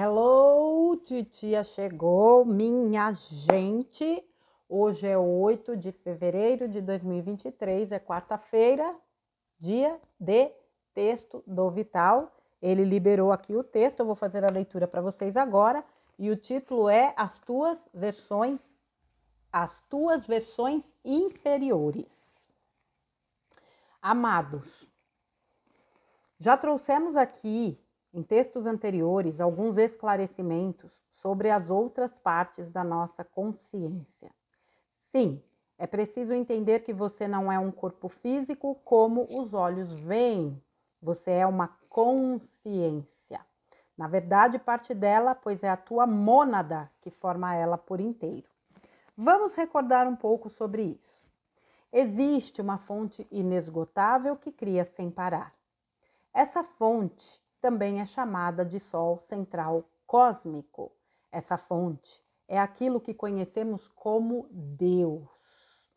Hello, titia chegou, minha gente. Hoje é 8 de fevereiro de 2023, é quarta-feira, dia de texto do Vital. Ele liberou aqui o texto, eu vou fazer a leitura para vocês agora. E o título é As tuas versões inferiores. Amados, já trouxemos aqui em textos anteriores alguns esclarecimentos sobre as outras partes da nossa consciência. Sim, é preciso entender que você não é um corpo físico como os olhos veem. Você é uma consciência. Na verdade, parte dela, pois é a tua mônada que forma ela por inteiro. Vamos recordar um pouco sobre isso. Existe uma fonte inesgotável que cria sem parar. Essa fonte também é chamada de Sol central cósmico. Essa fonte é aquilo que conhecemos como Deus.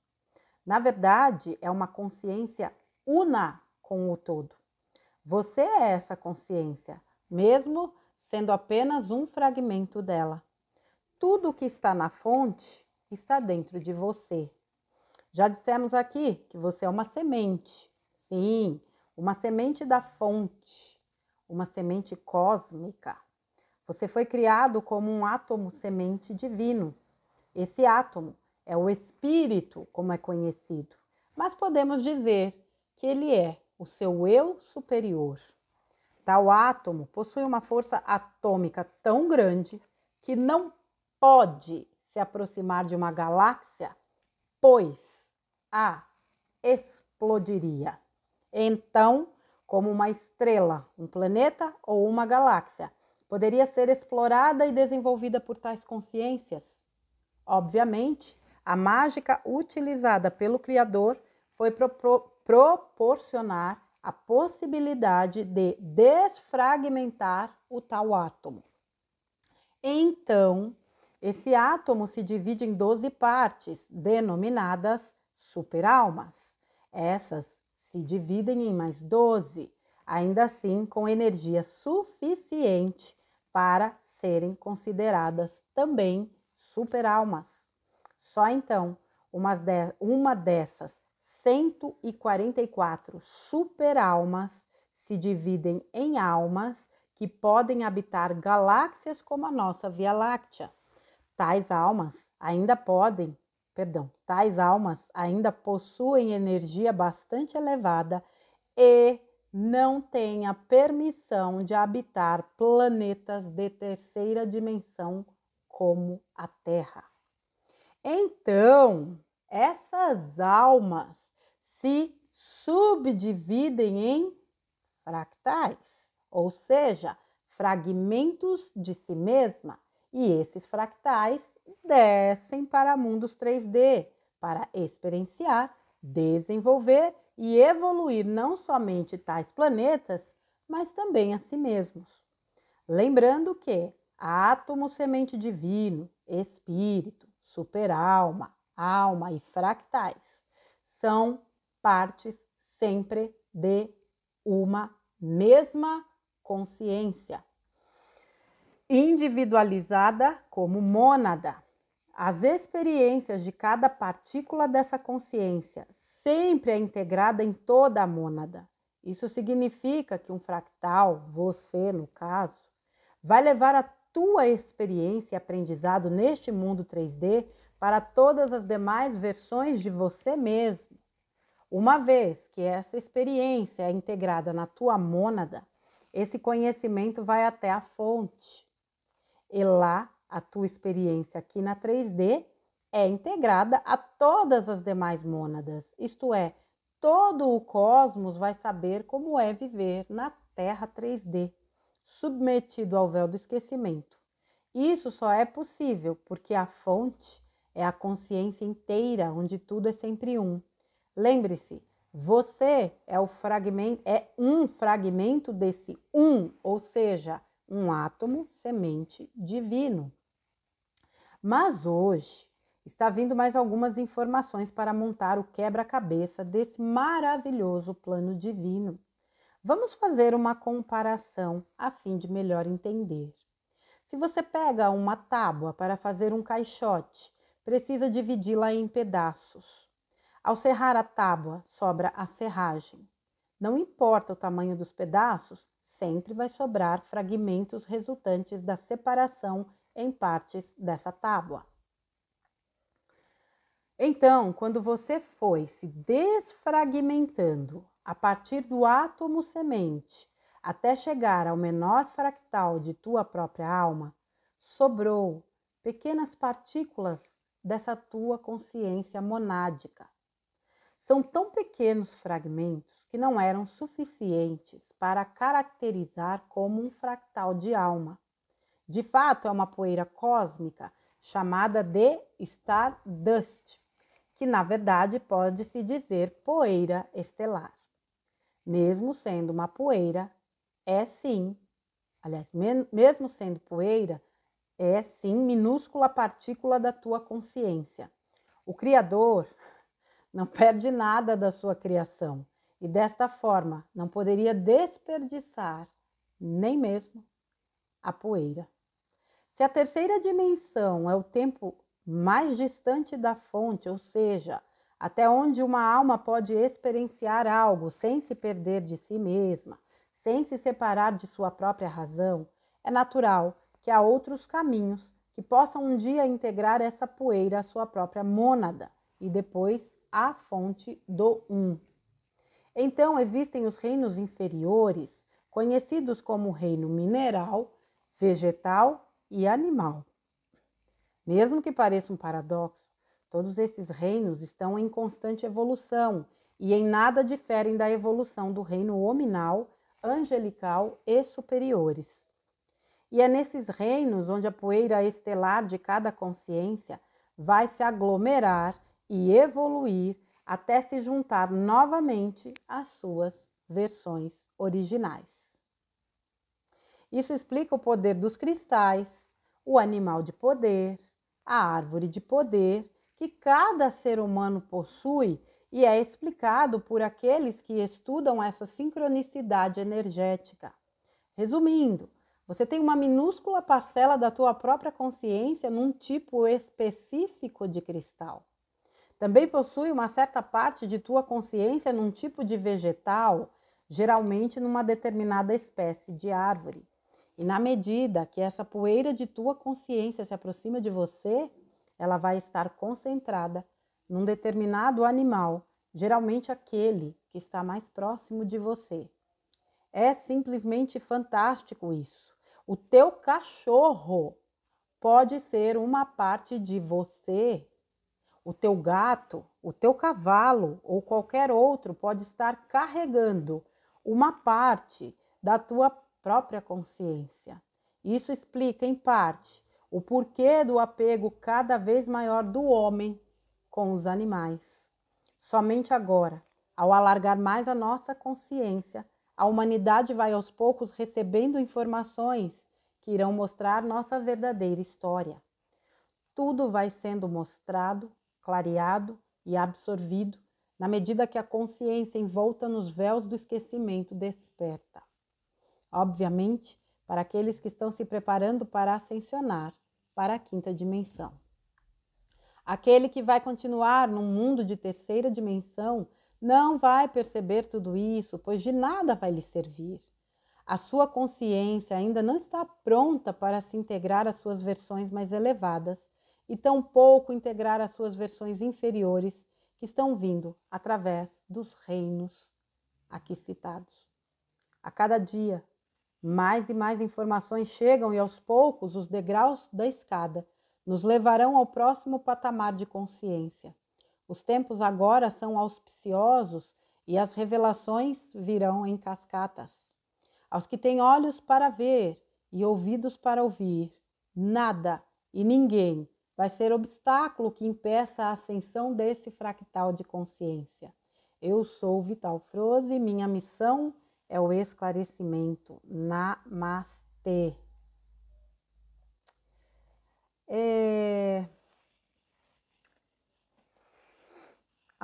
Na verdade, é uma consciência una com o todo. Você é essa consciência, mesmo sendo apenas um fragmento dela. Tudo que está na fonte está dentro de você. Já dissemos aqui que você é uma semente. Sim, uma semente da fonte, uma semente cósmica. Você foi criado como um átomo semente divino. Esse átomo é o espírito, como é conhecido, mas podemos dizer que ele é o seu eu superior. Tal átomo possui uma força atômica tão grande que não pode se aproximar de uma galáxia, pois a explodiria. Então, como uma estrela, um planeta ou uma galáxia poderia ser explorada e desenvolvida por tais consciências? Obviamente, a mágica utilizada pelo Criador foi proporcionar a possibilidade de desfragmentar o tal átomo. Então, esse átomo se divide em 12 partes, denominadas superalmas. Essas se dividem em mais 12, ainda assim com energia suficiente para serem consideradas também superalmas. Só então, uma dessas 144 superalmas se dividem em almas que podem habitar galáxias como a nossa Via Láctea. Tais almas ainda possuem energia bastante elevada e não têm a permissão de habitar planetas de terceira dimensão como a Terra. Então, essas almas se subdividem em fractais, ou seja, fragmentos de si mesma, e esses fractais descem para mundos 3D para experienciar, desenvolver e evoluir não somente tais planetas, mas também a si mesmos. Lembrando que átomo, semente divino, espírito, superalma, alma e fractais são partes sempre de uma mesma consciência, individualizada como mônada. As experiências de cada partícula dessa consciência sempre é integrada em toda a mônada. Isso significa que um fractal, você no caso, vai levar a tua experiência e aprendizado neste mundo 3D para todas as demais versões de você mesmo. Uma vez que essa experiência é integrada na tua mônada, esse conhecimento vai até a fonte. E lá, a tua experiência aqui na 3D é integrada a todas as demais mônadas. Isto é, todo o cosmos vai saber como é viver na Terra 3D, submetido ao véu do esquecimento. Isso só é possível porque a fonte é a consciência inteira, onde tudo é sempre um. Lembre-se, você é um fragmento desse um, ou seja, um átomo semente divino. Mas hoje está vindo mais algumas informações para montar o quebra-cabeça desse maravilhoso plano divino. Vamos fazer uma comparação a fim de melhor entender. Se você pega uma tábua para fazer um caixote, precisa dividi-la em pedaços. Ao serrar a tábua, sobra a serragem. Não importa o tamanho dos pedaços, sempre vai sobrar fragmentos resultantes da separação em partes dessa tábua. Então, quando você foi se desfragmentando a partir do átomo semente até chegar ao menor fractal de tua própria alma, sobrou pequenas partículas dessa tua consciência monádica. São tão pequenos fragmentos que não eram suficientes para caracterizar como um fractal de alma. De fato, é uma poeira cósmica chamada de Stardust, que na verdade pode-se dizer poeira estelar. Mesmo sendo uma poeira, mesmo sendo poeira, é sim minúscula partícula da tua consciência. O Criador não perde nada da sua criação e desta forma não poderia desperdiçar nem mesmo a poeira. Se a terceira dimensão é o tempo mais distante da fonte, ou seja, até onde uma alma pode experienciar algo sem se perder de si mesma, sem se separar de sua própria razão, é natural que há outros caminhos que possam um dia integrar essa poeira à sua própria mônada e depois à fonte do Então, existem os reinos inferiores, conhecidos como reino mineral, vegetal e animal. Mesmo que pareça um paradoxo, todos esses reinos estão em constante evolução e em nada diferem da evolução do reino hominal, angelical e superiores. E é nesses reinos onde a poeira estelar de cada consciência vai se aglomerar e evoluir até se juntar novamente às suas versões originais. Isso explica o poder dos cristais, o animal de poder, a árvore de poder que cada ser humano possui e é explicado por aqueles que estudam essa sincronicidade energética. Resumindo, você tem uma minúscula parcela da tua própria consciência num tipo específico de cristal. Também possui uma certa parte de tua consciência num tipo de vegetal, geralmente numa determinada espécie de árvore. E na medida que essa poeira de tua consciência se aproxima de você, ela vai estar concentrada num determinado animal, geralmente aquele que está mais próximo de você. É simplesmente fantástico isso. O teu cachorro pode ser uma parte de você. O teu gato, o teu cavalo ou qualquer outro pode estar carregando uma parte da tua própria consciência. Isso explica, em parte, o porquê do apego cada vez maior do homem com os animais. Somente agora, ao alargar mais a nossa consciência, a humanidade vai aos poucos recebendo informações que irão mostrar nossa verdadeira história. Tudo vai sendo mostrado, clareado e absorvido na medida que a consciência envolta nos véus do esquecimento desperta. Obviamente, para aqueles que estão se preparando para ascensionar para a quinta dimensão. Aquele que vai continuar num mundo de terceira dimensão não vai perceber tudo isso, pois de nada vai lhe servir. A sua consciência ainda não está pronta para se integrar às suas versões mais elevadas e tampouco integrar as suas versões inferiores que estão vindo através dos reinos aqui citados. A cada dia, mais e mais informações chegam e aos poucos os degraus da escada nos levarão ao próximo patamar de consciência. Os tempos agora são auspiciosos e as revelações virão em cascatas. Aos que têm olhos para ver e ouvidos para ouvir, nada e ninguém vai ser obstáculo que impeça a ascensão desse fractal de consciência. Eu sou Vital Froze e minha missão é o esclarecimento. Namastê.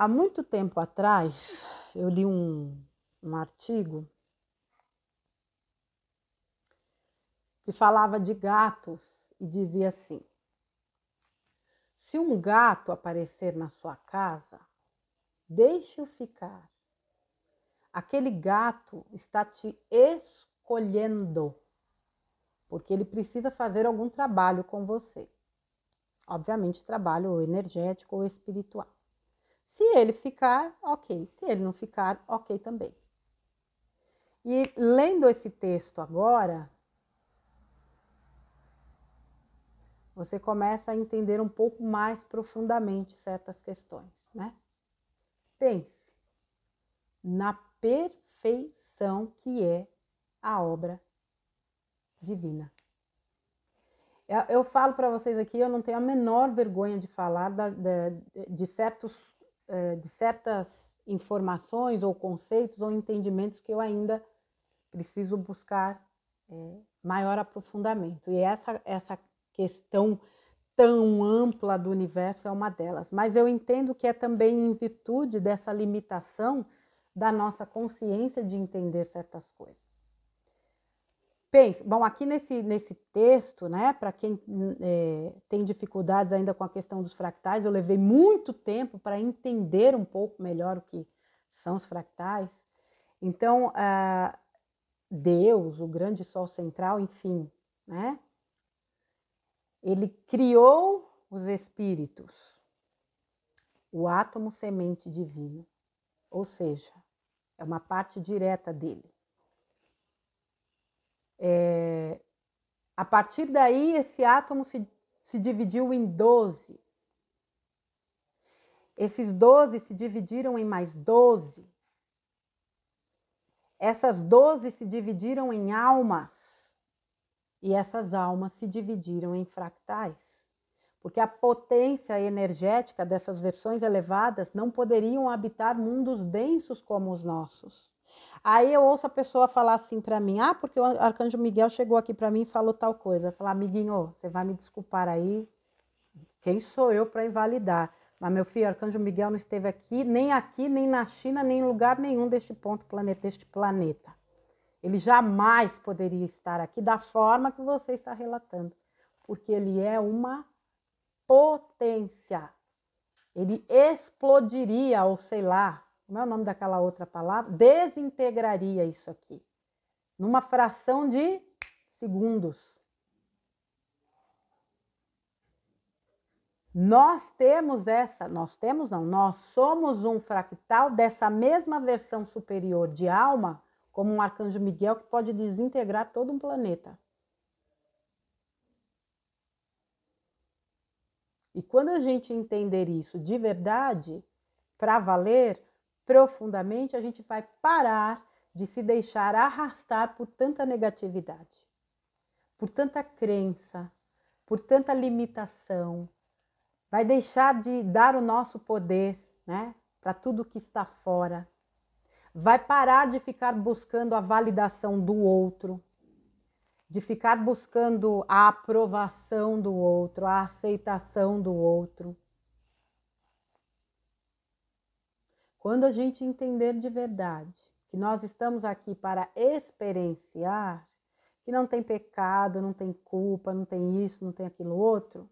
Há muito tempo atrás, eu li um artigo que falava de gatos e dizia assim: se um gato aparecer na sua casa, deixe-o ficar. Aquele gato está te escolhendo, porque ele precisa fazer algum trabalho com você. Obviamente, trabalho energético ou espiritual. Se ele ficar, ok. Se ele não ficar, ok também. E lendo esse texto agora, você começa a entender um pouco mais profundamente certas questões, né? Pense na perfeição que é a obra divina. Eu falo para vocês aqui, eu não tenho a menor vergonha de falar de certas informações ou conceitos ou entendimentos que eu ainda preciso buscar maior aprofundamento. E essa questão tão ampla do universo é uma delas. Mas eu entendo que é também em virtude dessa limitação da nossa consciência de entender certas coisas. Pense, bom, aqui nesse texto, né, para quem tem dificuldades ainda com a questão dos fractais, eu levei muito tempo para entender um pouco melhor o que são os fractais. Então, Deus, o grande sol central, enfim, né, ele criou os espíritos, o átomo semente divino, ou seja, é uma parte direta dele. A partir daí, esse átomo se dividiu em 12. Esses 12 se dividiram em mais 12. Essas 12 se dividiram em almas. E essas almas se dividiram em fractais. Porque a potência energética dessas versões elevadas não poderiam habitar mundos densos como os nossos. Aí eu ouço a pessoa falar assim para mim: porque o Arcanjo Miguel chegou aqui para mim e falou tal coisa. Eu falo: amiguinho, você vai me desculpar aí, quem sou eu para invalidar? Mas meu filho, Arcanjo Miguel não esteve aqui, nem na China, nem em lugar nenhum deste planeta. Ele jamais poderia estar aqui da forma que você está relatando, porque ele é uma potência. Ele explodiria, ou sei lá, como é o nome daquela outra palavra? Desintegraria isso aqui, numa fração de segundos. Nós somos um fractal dessa mesma versão superior de alma, como um Arcanjo Miguel que pode desintegrar todo um planeta. E quando a gente entender isso de verdade, para valer, profundamente, a gente vai parar de se deixar arrastar por tanta negatividade, por tanta crença, por tanta limitação. Vai deixar de dar o nosso poder, né, para tudo que está fora. Vai parar de ficar buscando a validação do outro, de ficar buscando a aprovação do outro, a aceitação do outro. Quando a gente entender de verdade que nós estamos aqui para experienciar, que não tem pecado, não tem culpa, não tem isso, não tem aquilo outro,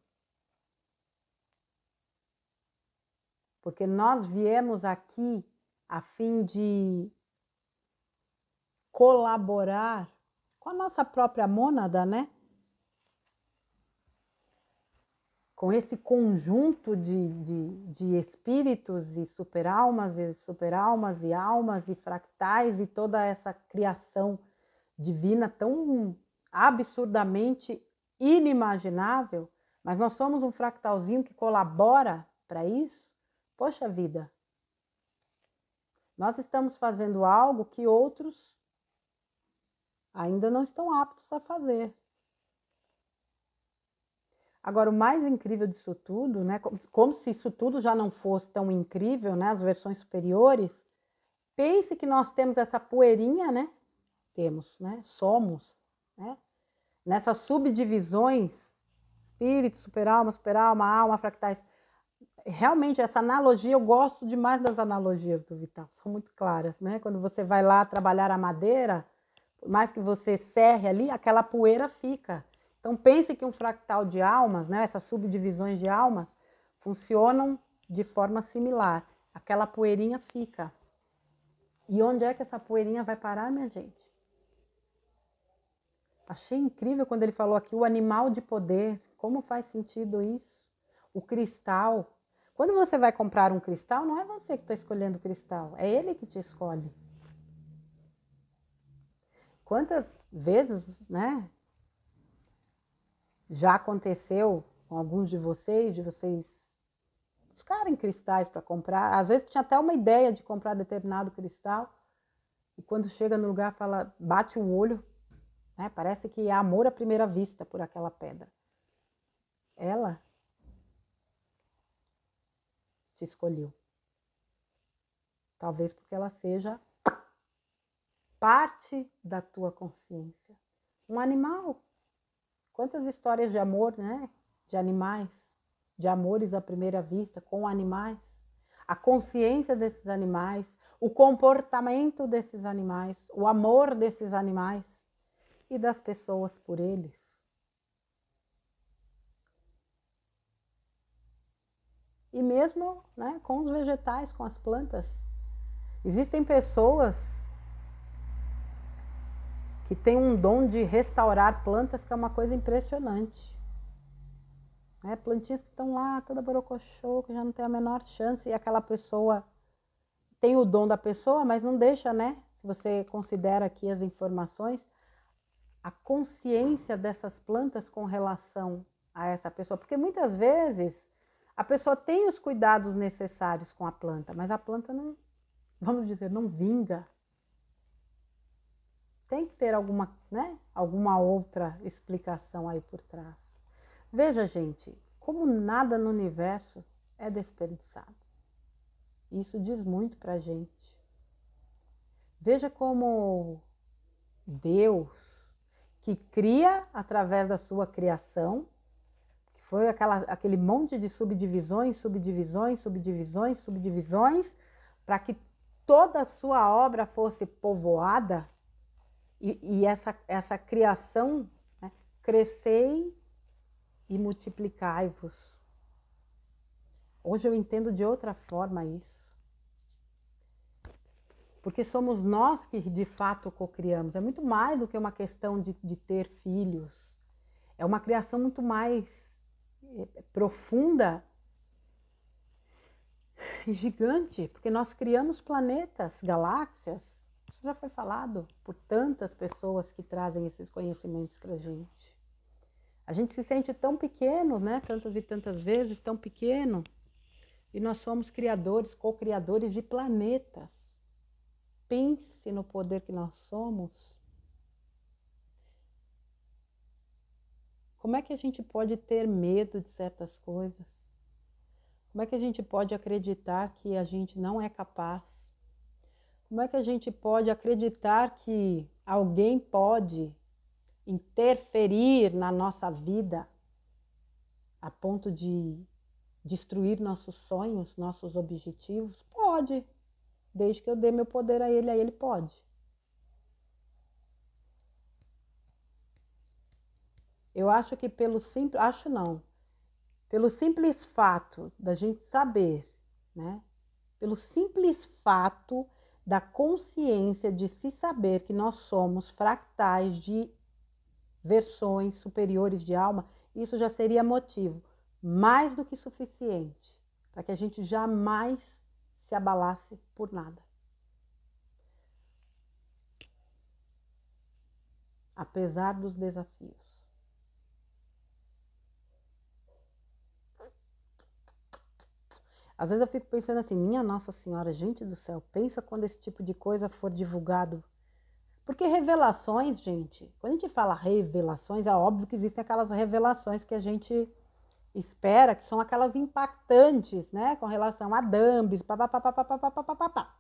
porque nós viemos aqui a fim de colaborar com a nossa própria mônada, né? Com esse conjunto de espíritos e superalmas e almas e fractais e toda essa criação divina tão absurdamente inimaginável, mas nós somos um fractalzinho que colabora para isso. Poxa vida, nós estamos fazendo algo que outros ainda não estão aptos a fazer. Agora, o mais incrível disso tudo, né, como se isso tudo já não fosse tão incrível, né, as versões superiores, pense que nós temos essa poeirinha, né, somos, né, nessas subdivisões, espírito, superalma, alma, fractais. Realmente, essa analogia, eu gosto demais das analogias do Vital, são muito claras, né, quando você vai lá trabalhar a madeira, Por mais que você serre ali, aquela poeira fica. Então pense que um fractal de almas, né, essas subdivisões de almas, funcionam de forma similar. Aquela poeirinha fica. E onde é que essa poeirinha vai parar, minha gente? Achei incrível quando ele falou aqui o animal de poder. Como faz sentido isso? O cristal. Quando você vai comprar um cristal, não é você que está escolhendo o cristal, é ele que te escolhe. Quantas vezes, né, já aconteceu com alguns de vocês buscarem cristais para comprar? Às vezes tinha até uma ideia de comprar determinado cristal e quando chega no lugar fala, bate o olho, né, parece que é amor à primeira vista por aquela pedra. Ela te escolheu. Talvez porque ela seja parte da tua consciência. Um animal. Quantas histórias de amor, né? De animais, de amores à primeira vista com animais. A consciência desses animais, o comportamento desses animais, o amor desses animais e das pessoas por eles. E mesmo, né, com os vegetais, com as plantas. Existem pessoas que têm um dom de restaurar plantas que é uma coisa impressionante. Né? Plantinhas que estão lá, toda borocochô, que já não tem a menor chance, e aquela pessoa tem o dom da pessoa, mas não deixa, né? Se você considera aqui as informações, a consciência dessas plantas com relação a essa pessoa. Porque muitas vezes a pessoa tem os cuidados necessários com a planta, mas a planta não, vamos dizer, não vinga. Tem que ter alguma, né, alguma outra explicação aí por trás. Veja, gente, como nada no universo é desperdiçado. Isso diz muito pra gente. Veja como Deus, que cria através da sua criação, que foi aquele monte de subdivisões, para que toda a sua obra fosse povoada, e essa criação, né, crescei e multiplicai-vos. Hoje eu entendo de outra forma isso. Porque somos nós que de fato cocriamos. É muito mais do que uma questão de ter filhos. É uma criação muito mais profunda e gigante, porque nós criamos planetas, galáxias. Isso já foi falado por tantas pessoas que trazem esses conhecimentos para a gente. A gente se sente tão pequeno, né? Tantas e tantas vezes tão pequeno. E nós somos criadores, co-criadores de planetas. Pense no poder que nós somos. Como é que a gente pode ter medo de certas coisas? Como é que a gente pode acreditar que a gente não é capaz? Como é que a gente pode acreditar que alguém pode interferir na nossa vida a ponto de destruir nossos sonhos, nossos objetivos? Pode, desde que eu dê meu poder a ele, aí ele pode. Eu acho que pelo simples fato da gente saber, né? Pelo simples fato da consciência de se saber que nós somos fractais de versões superiores de alma, isso já seria motivo mais do que suficiente para que a gente jamais se abalasse por nada. Apesar dos desafios. Às vezes eu fico pensando assim, minha Nossa Senhora, gente do céu, pensa quando esse tipo de coisa for divulgado. Porque revelações, gente, quando a gente fala revelações, é óbvio que existem aquelas revelações que a gente espera, que são aquelas impactantes, né, com relação a Dambis, papapá.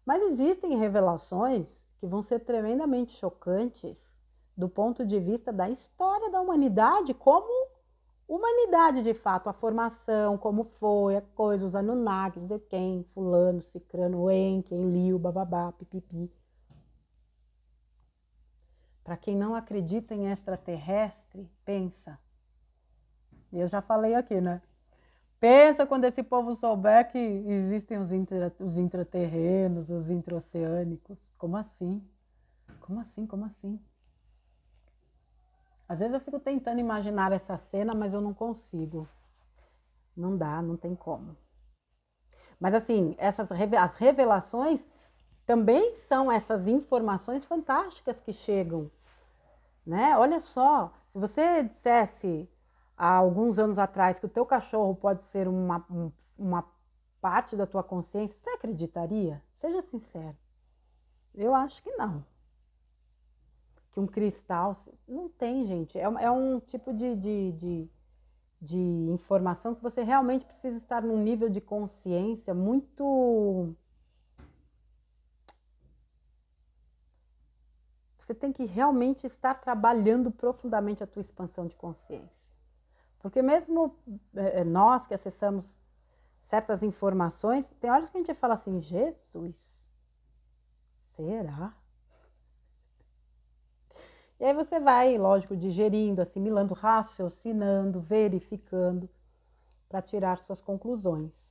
Mas existem revelações que vão ser tremendamente chocantes do ponto de vista da história da humanidade, como humanidade de fato, a formação, como foi, a coisa, os Anunnakis, não sei quem, fulano, cicrano, Enki, Enlil, bababá, pipipi. Para quem não acredita em extraterrestre, pensa. E eu já falei aqui, né? Pensa quando esse povo souber que existem os intraterrenos, os intraoceânicos. Como assim? Como assim? Como assim? Às vezes eu fico tentando imaginar essa cena, mas eu não consigo. Não dá, não tem como. Mas assim, as revelações também são essas informações fantásticas que chegam, né? Olha só, se você dissesse há alguns anos atrás que o teu cachorro pode ser uma parte da tua consciência, você acreditaria? Seja sincero. Eu acho que não. Que um cristal... Não tem, gente. É um tipo de informação que você realmente precisa estar num nível de consciência muito... Você tem que realmente estar trabalhando profundamente a tua expansão de consciência. Porque mesmo nós que acessamos certas informações, tem horas que a gente fala assim, Jesus, será? E aí você vai, lógico, digerindo, assimilando, raciocinando, verificando, para tirar suas conclusões.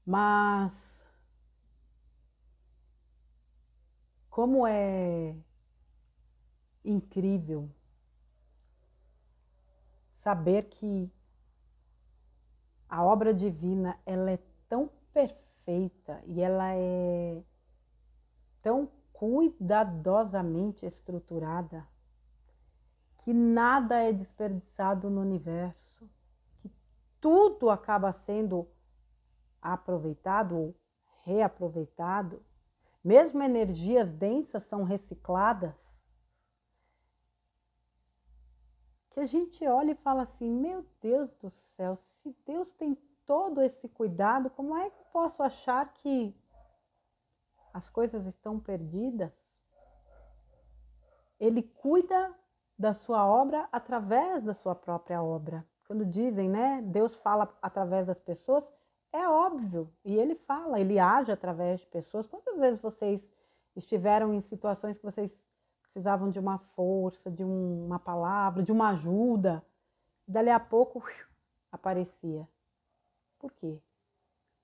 Mas como é incrível saber que a obra divina ela é tão perfeita e ela é tão cuidadosamente estruturada que nada é desperdiçado no universo, que tudo acaba sendo aproveitado ou reaproveitado, mesmo energias densas são recicladas, que a gente olha e fala assim, meu Deus do céu, se Deus tem todo esse cuidado, como é que eu posso achar que as coisas estão perdidas? Ele cuida da sua obra através da sua própria obra. Quando dizem, né, Deus fala através das pessoas, é óbvio. E ele fala, ele age através de pessoas. Quantas vezes vocês estiveram em situações que vocês precisavam de uma força, de uma palavra, de uma ajuda, e dali a pouco aparecia. Por quê?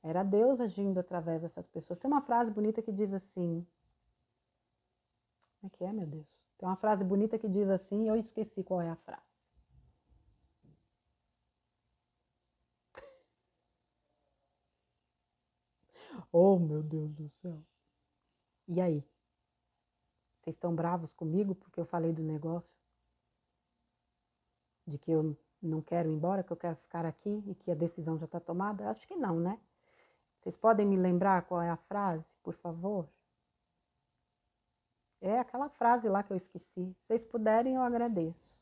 Era Deus agindo através dessas pessoas. Tem uma frase bonita que diz assim, como é que é, meu Deus? Tem uma frase bonita que diz assim, eu esqueci qual é a frase. Oh, meu Deus do céu. E aí? Vocês estão bravos comigo porque eu falei do negócio? De que eu não quero ir embora, que eu quero ficar aqui e que a decisão já está tomada? Acho que não, né? Vocês podem me lembrar qual é a frase, por favor? É aquela frase lá que eu esqueci. Se vocês puderem, eu agradeço.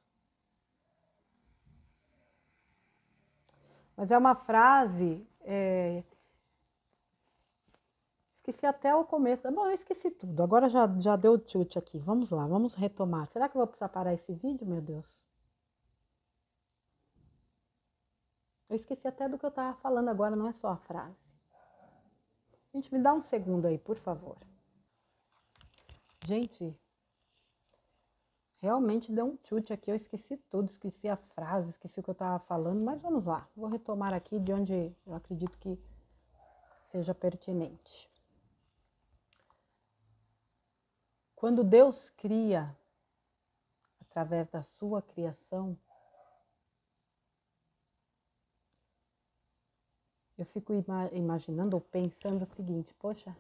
Mas é uma frase... Esqueci até o começo. Bom, eu esqueci tudo. Agora já deu o chute aqui. Vamos lá, vamos retomar. Será que eu vou precisar parar esse vídeo, meu Deus? Eu esqueci até do que eu estava falando agora, não é só a frase. Gente, me dá um segundo aí, por favor. Gente, realmente deu um chute aqui. Eu esqueci tudo, esqueci a frase, esqueci o que eu estava falando. Mas vamos lá, vou retomar aqui de onde eu acredito que seja pertinente. Quando Deus cria, através da sua criação, eu fico imaginando ou pensando o seguinte, poxa,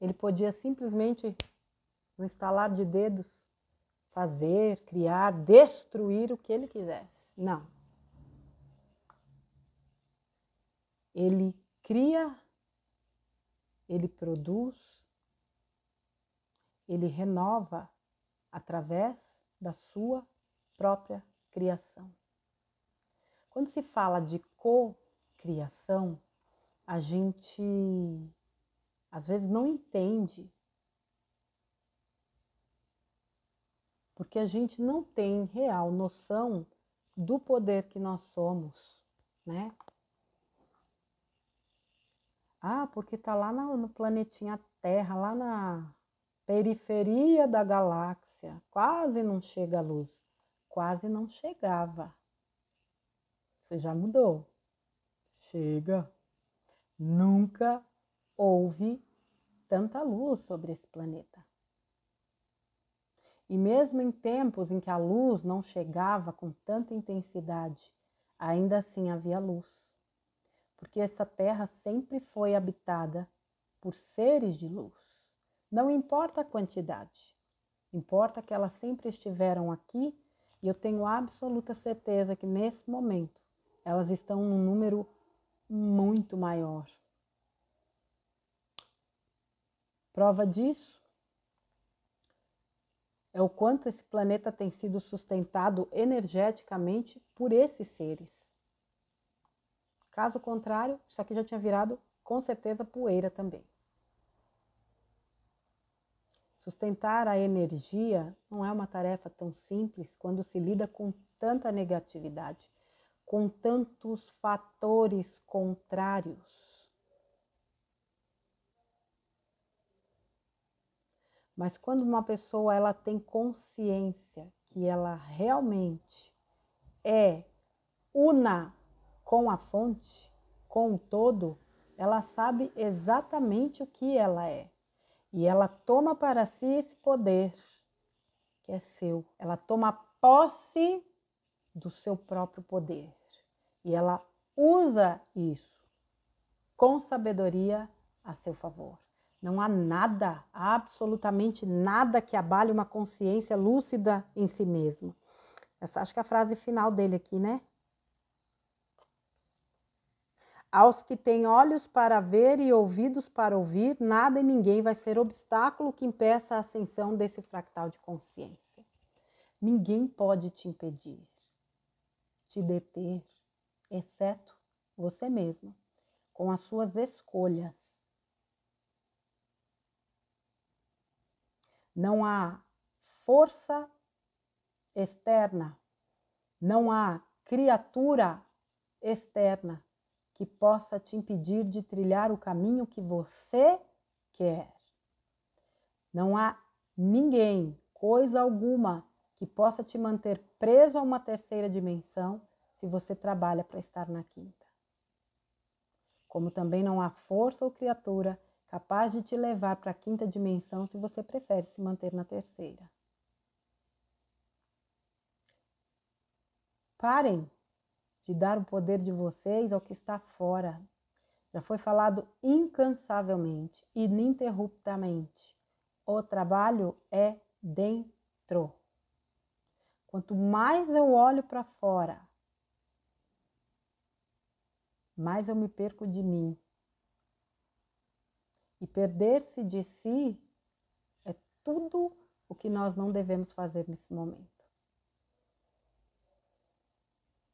ele podia simplesmente, no estalar de dedos, fazer, criar, destruir o que ele quisesse. Não. Ele cria, ele produz, ele renova através da sua própria criação. Quando se fala de cocriação, a gente às vezes não entende, porque a gente não tem real noção do poder que nós somos, né? Ah, porque está lá no planetinha Terra, lá na periferia da galáxia. galáxia, quase não chega a luz. Quase não chegava. Você já mudou. Chega. Nunca houve tanta luz sobre esse planeta. E mesmo em tempos em que a luz não chegava com tanta intensidade, ainda assim havia luz. Porque essa terra sempre foi habitada por seres de luz. Não importa a quantidade, importa que elas sempre estiveram aqui e eu tenho absoluta certeza que nesse momento elas estão num número muito maior. Prova disso é o quanto esse planeta tem sido sustentado energeticamente por esses seres. Caso contrário, isso aqui já tinha virado com certeza poeira também. Sustentar a energia não é uma tarefa tão simples quando se lida com tanta negatividade, com tantos fatores contrários. Mas quando uma pessoa ela tem consciência que ela realmente é una com a fonte, com o todo, ela sabe exatamente o que ela é. E ela toma para si esse poder que é seu. Ela toma posse do seu próprio poder. E ela usa isso com sabedoria a seu favor. Não há nada, absolutamente nada que abale uma consciência lúcida em si mesmo. Essa acho que é a frase final dele aqui, né? Aos que têm olhos para ver e ouvidos para ouvir, nada e ninguém vai ser obstáculo que impeça a ascensão desse fractal de consciência. Ninguém pode te impedir, te deter, exceto você mesma, com as suas escolhas. Não há força externa, não há criatura externa que possa te impedir de trilhar o caminho que você quer. Não há ninguém, coisa alguma, que possa te manter preso a uma terceira dimensão se você trabalha para estar na quinta. Como também não há força ou criatura capaz de te levar para a quinta dimensão se você prefere se manter na terceira. Parem de dar o poder de vocês ao que está fora. Já foi falado incansavelmente, ininterruptamente. O trabalho é dentro. Quanto mais eu olho para fora, mais eu me perco de mim. E perder-se de si é tudo o que nós não devemos fazer nesse momento.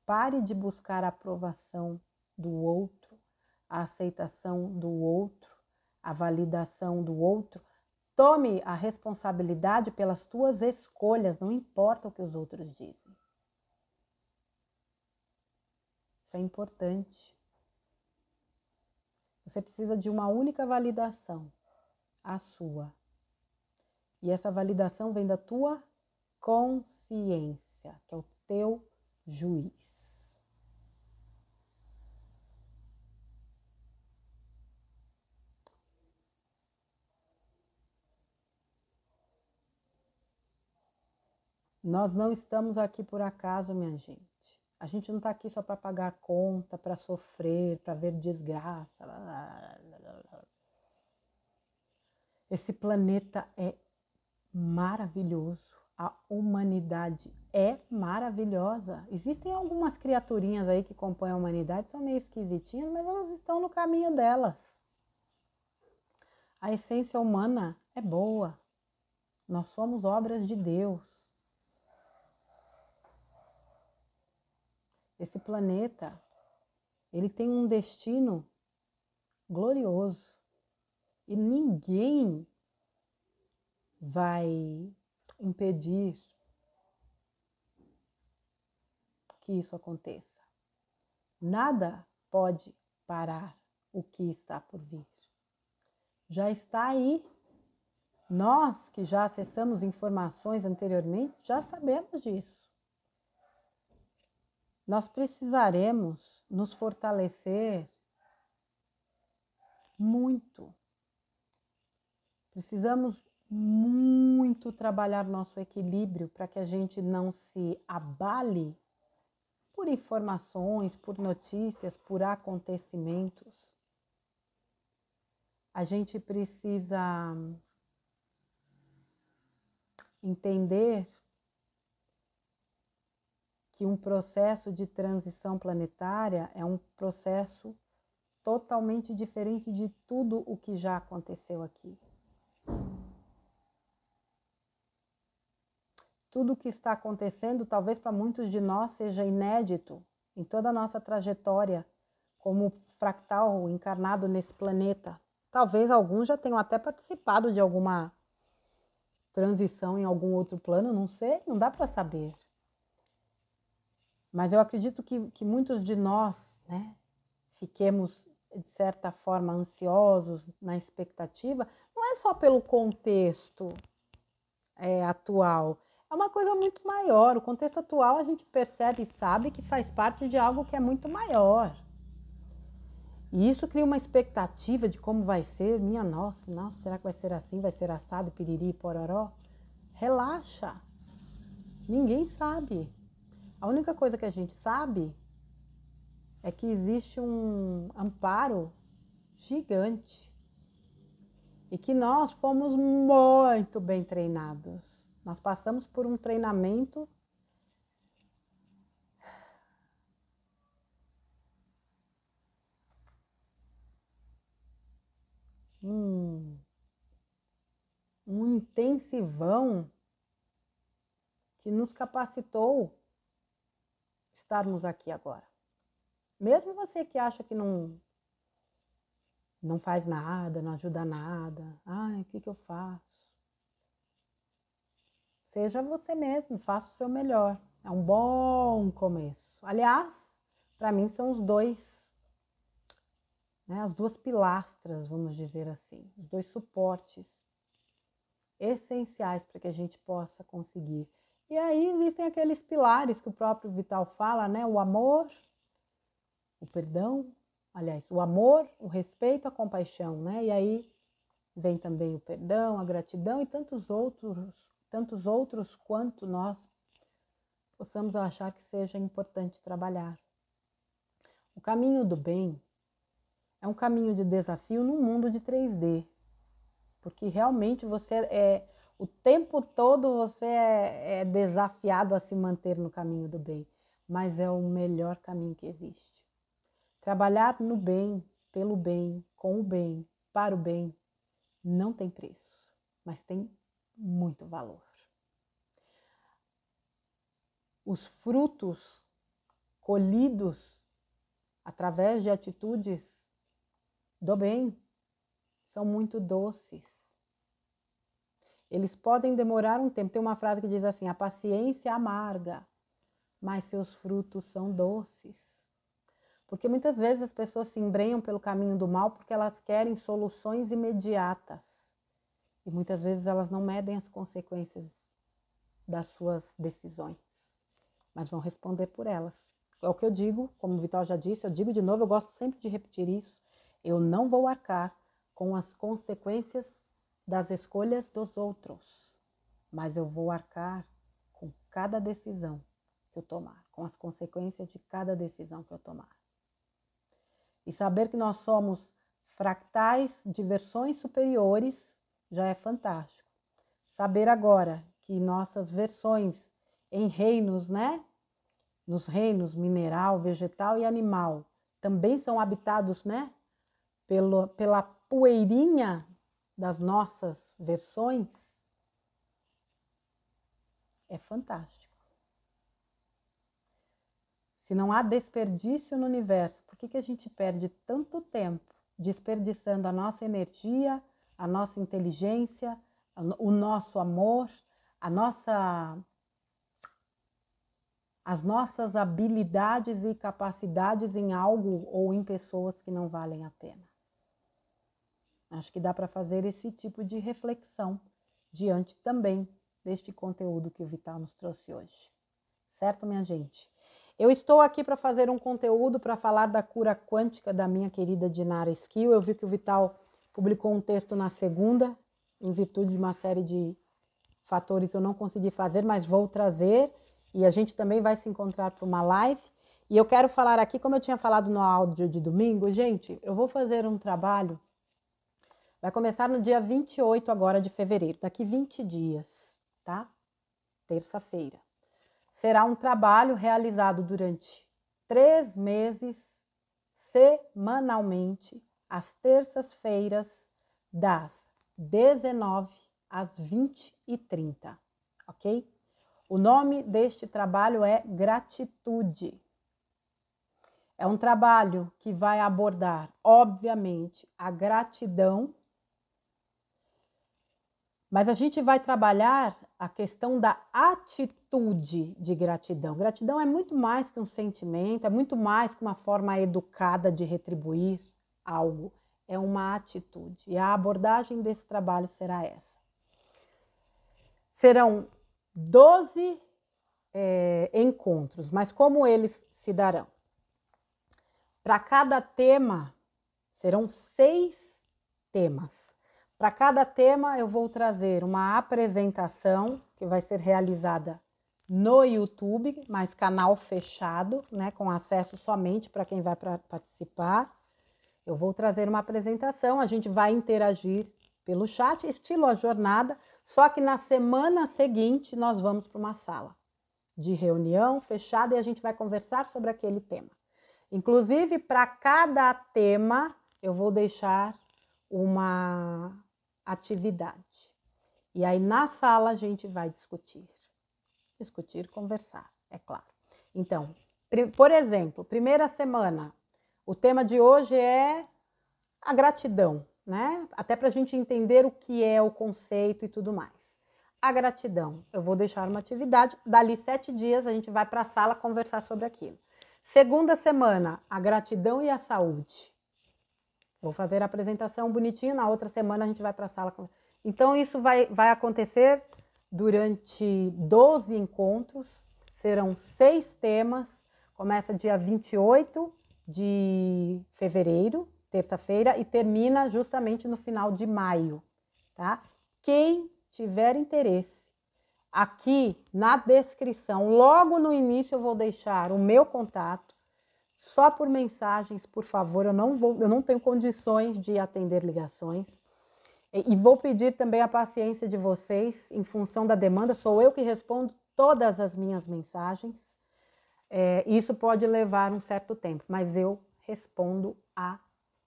Pare de buscar a aprovação do outro, a aceitação do outro, a validação do outro. Tome a responsabilidade pelas tuas escolhas, não importa o que os outros dizem. Isso é importante. Você precisa de uma única validação, a sua. E essa validação vem da tua consciência, que é o teu juiz. Nós não estamos aqui por acaso, minha gente. A gente não está aqui só para pagar conta, para sofrer, para ver desgraça. Esse planeta é maravilhoso. A humanidade é maravilhosa. Existem algumas criaturinhas aí que compõem a humanidade, são meio esquisitinhas, mas elas estão no caminho delas. A essência humana é boa. Nós somos obras de Deus. Esse planeta, ele tem um destino glorioso. E ninguém vai impedir que isso aconteça. Nada pode parar o que está por vir. Já está aí, Nós que já acessamos informações anteriormente, já sabemos disso. Nós precisaremos nos fortalecer muito. Precisamos muito trabalhar nosso equilíbrio para que a gente não se abale por informações, por notícias, por acontecimentos. A gente precisa entender que um processo de transição planetária é um processo totalmente diferente de tudo o que já aconteceu aqui. Tudo o que está acontecendo, talvez para muitos de nós, seja inédito em toda a nossa trajetória como fractal encarnado nesse planeta. Talvez alguns já tenham até participado de alguma transição em algum outro plano, não sei, não dá para saber. Mas eu acredito que muitos de nós, né, fiquemos, de certa forma, ansiosos na expectativa, não é só pelo contexto atual, é uma coisa muito maior. O contexto atual a gente percebe e sabe que faz parte de algo que é muito maior. E isso cria uma expectativa de como vai ser. Minha nossa, será que vai ser assim? Vai ser assado, piriri e pororó? Relaxa. Ninguém sabe. A única coisa que a gente sabe é que existe um amparo gigante e que nós fomos muito bem treinados. Nós passamos por um treinamento um intensivão que nos capacitou estarmos aqui agora. Mesmo você que acha que não faz nada, não ajuda nada, ai, o que eu faço? Seja você mesmo, faça o seu melhor. É um bom começo. Aliás, para mim são os dois, né, as duas pilastras, vamos dizer assim, os dois suportes essenciais para que a gente possa conseguir. E aí existem aqueles pilares que o próprio Vital fala, né? O amor, o perdão, aliás, o amor, o respeito, a compaixão, né? E aí vem também o perdão, a gratidão e tantos outros quanto nós possamos achar que seja importante trabalhar. O caminho do bem é um caminho de desafio num mundo de 3D, porque realmente o tempo todo você é desafiado a se manter no caminho do bem, mas é o melhor caminho que existe. Trabalhar no bem, pelo bem, com o bem, para o bem, não tem preço, mas tem muito valor. Os frutos colhidos através de atitudes do bem são muito doces. Eles podem demorar um tempo. Tem uma frase que diz assim: a paciência amarga, mas seus frutos são doces. Porque muitas vezes as pessoas se embrenham pelo caminho do mal porque elas querem soluções imediatas. E muitas vezes elas não medem as consequências das suas decisões, mas vão responder por elas. É o que eu digo, como o Vital já disse, eu digo de novo, eu gosto sempre de repetir isso. Eu não vou arcar com as consequências das escolhas dos outros, mas eu vou arcar com cada decisão que eu tomar, com as consequências de cada decisão que eu tomar. E saber que nós somos fractais de versões superiores já é fantástico. Saber agora que nossas versões em reinos, né? Nos reinos mineral, vegetal e animal, também são habitados, né? Pela poeirinha das nossas versões, é fantástico. Se não há desperdício no universo, por que a gente perde tanto tempo desperdiçando a nossa energia, a nossa inteligência, o nosso amor, as nossas habilidades e capacidades em algo ou em pessoas que não valem a pena? Acho que dá para fazer esse tipo de reflexão diante também deste conteúdo que o Vital nos trouxe hoje. Certo, minha gente? Eu estou aqui para fazer um conteúdo para falar da cura quântica da minha querida Dinara Skill. Eu vi que o Vital publicou um texto na segunda, em virtude de uma série de fatores eu não consegui fazer, mas vou trazer. E a gente também vai se encontrar para uma live. E eu quero falar aqui, como eu tinha falado no áudio de domingo, gente, eu vou fazer um trabalho. Vai começar no dia 28 agora de fevereiro, daqui 20 dias, tá? Terça-feira. Será um trabalho realizado durante 3 meses, semanalmente, às terças-feiras, das 19 às 20h30, ok? O nome deste trabalho é Gratitude. É um trabalho que vai abordar, obviamente, a gratidão, mas a gente vai trabalhar a questão da atitude de gratidão. Gratidão é muito mais que um sentimento, é muito mais que uma forma educada de retribuir algo. É uma atitude. E a abordagem desse trabalho será essa. Serão 12 encontros, mas como eles se darão? Para cada tema, serão 6 temas. Para cada tema, eu vou trazer uma apresentação que vai ser realizada no YouTube, mas canal fechado, né, com acesso somente para quem vai participar. Eu vou trazer uma apresentação, a gente vai interagir pelo chat, estilo a jornada, só que na semana seguinte nós vamos para uma sala de reunião fechada e a gente vai conversar sobre aquele tema. Inclusive, para cada tema, eu vou deixar uma atividade. E aí, na sala, a gente vai discutir. Discutir, conversar, é claro. Então, por exemplo, primeira semana, o tema de hoje é a gratidão, né? Até para a gente entender o que é o conceito e tudo mais. A gratidão, eu vou deixar uma atividade, dali 7 dias a gente vai para a sala conversar sobre aquilo. Segunda semana, a gratidão e a saúde. Vou fazer a apresentação bonitinho, na outra semana a gente vai para a sala. Então, isso vai acontecer durante 12 encontros, serão 6 temas, começa dia 28 de fevereiro, terça-feira, e termina justamente no final de maio, tá? Quem tiver interesse, aqui na descrição, logo no início eu vou deixar o meu contato, só por mensagens, por favor, eu não tenho condições de atender ligações. E vou pedir também a paciência de vocês, em função da demanda, sou eu que respondo todas as minhas mensagens. Isso pode levar um certo tempo, mas eu respondo a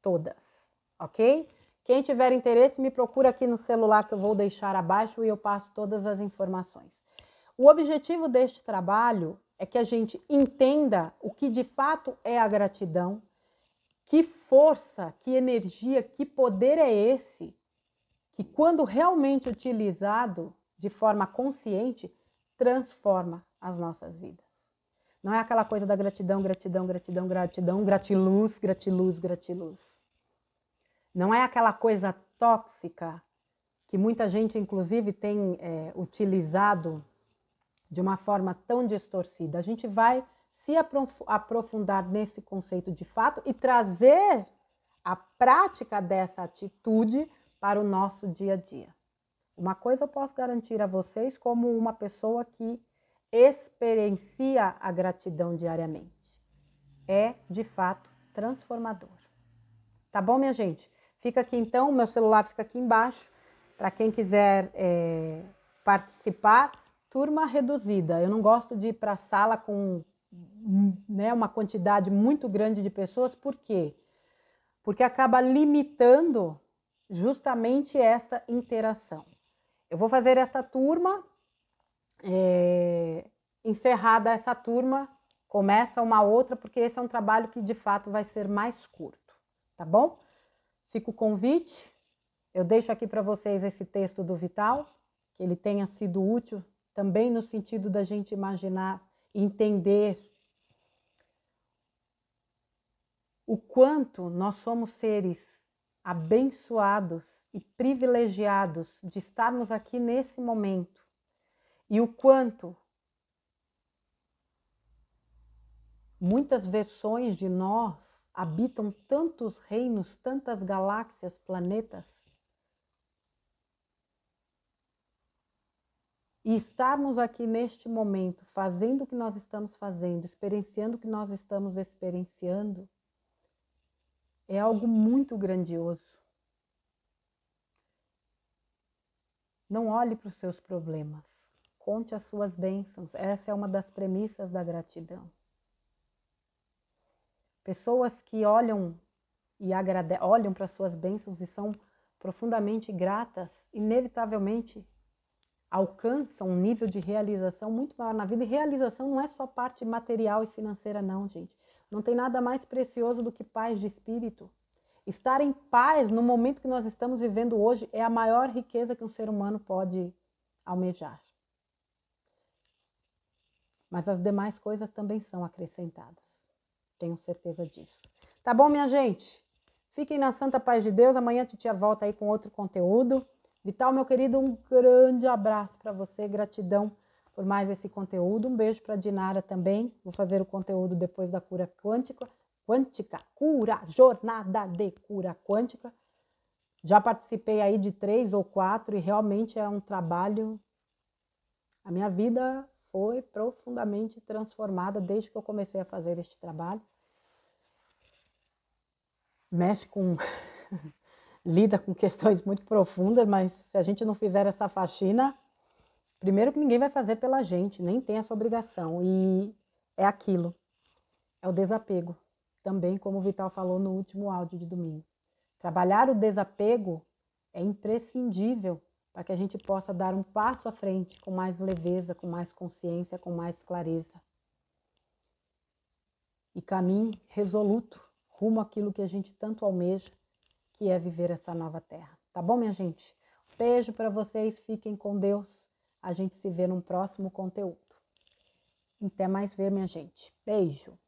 todas, ok? Quem tiver interesse, me procura aqui no celular que eu vou deixar abaixo e eu passo todas as informações. O objetivo deste trabalho é que a gente entenda o que de fato é a gratidão, que força, que energia, que poder é esse, que quando realmente utilizado de forma consciente, transforma as nossas vidas. Não é aquela coisa da gratidão, gratidão, gratidão, gratidão, gratiluz, gratiluz, gratiluz. Não é aquela coisa tóxica que muita gente, inclusive, tem utilizado de uma forma tão distorcida. A gente vai se aprofundar nesse conceito de fato e trazer a prática dessa atitude para o nosso dia a dia. Uma coisa eu posso garantir a vocês como uma pessoa que experiencia a gratidão diariamente. É, de fato, transformador. Tá bom, minha gente? Fica aqui então, meu celular fica aqui embaixo, para quem quiser participar. Turma reduzida, eu não gosto de ir para a sala com uma quantidade muito grande de pessoas, por quê? Porque acaba limitando justamente essa interação. Eu vou fazer esta turma, encerrada essa turma, começa uma outra, porque esse é um trabalho que de fato vai ser mais curto, tá bom? Fica o convite, eu deixo aqui para vocês esse texto do Vital, que ele tenha sido útil também no sentido da gente imaginar, entender o quanto nós somos seres abençoados e privilegiados de estarmos aqui nesse momento. E o quanto muitas versões de nós habitam tantos reinos, tantas galáxias, planetas. E estarmos aqui neste momento, fazendo o que nós estamos fazendo, experienciando o que nós estamos experienciando, é algo muito grandioso. Não olhe para os seus problemas, conte as suas bênçãos. Essa é uma das premissas da gratidão. Pessoas que olham e olham para as suas bênçãos e são profundamente gratas, inevitavelmente alcançam um nível de realização muito maior na vida. E realização não é só parte material e financeira, não, gente. Não tem nada mais precioso do que paz de espírito. Estar em paz no momento que nós estamos vivendo hoje é a maior riqueza que um ser humano pode almejar. Mas as demais coisas também são acrescentadas. Tenho certeza disso. Tá bom, minha gente? Fiquem na santa paz de Deus. Amanhã a titia volta aí com outro conteúdo. Vital, meu querido, um grande abraço para você. Gratidão por mais esse conteúdo. Um beijo para a Dinara também. Vou fazer o conteúdo depois da cura quântica. Jornada de cura quântica. Já participei aí de 3 ou 4 e realmente é um trabalho. A minha vida foi profundamente transformada desde que eu comecei a fazer este trabalho. Mexe com... lida com questões muito profundas, mas se a gente não fizer essa faxina, primeiro que ninguém vai fazer pela gente, nem tem essa obrigação. E é aquilo, é o desapego. Também, como o Vital falou no último áudio de domingo. Trabalhar o desapego é imprescindível para que a gente possa dar um passo à frente com mais leveza, com mais consciência, com mais clareza. E caminhe resoluto rumo àquilo que a gente tanto almeja, que é viver essa nova terra. Tá bom, minha gente? Beijo para vocês, fiquem com Deus. A gente se vê num próximo conteúdo. Até mais ver, minha gente. Beijo!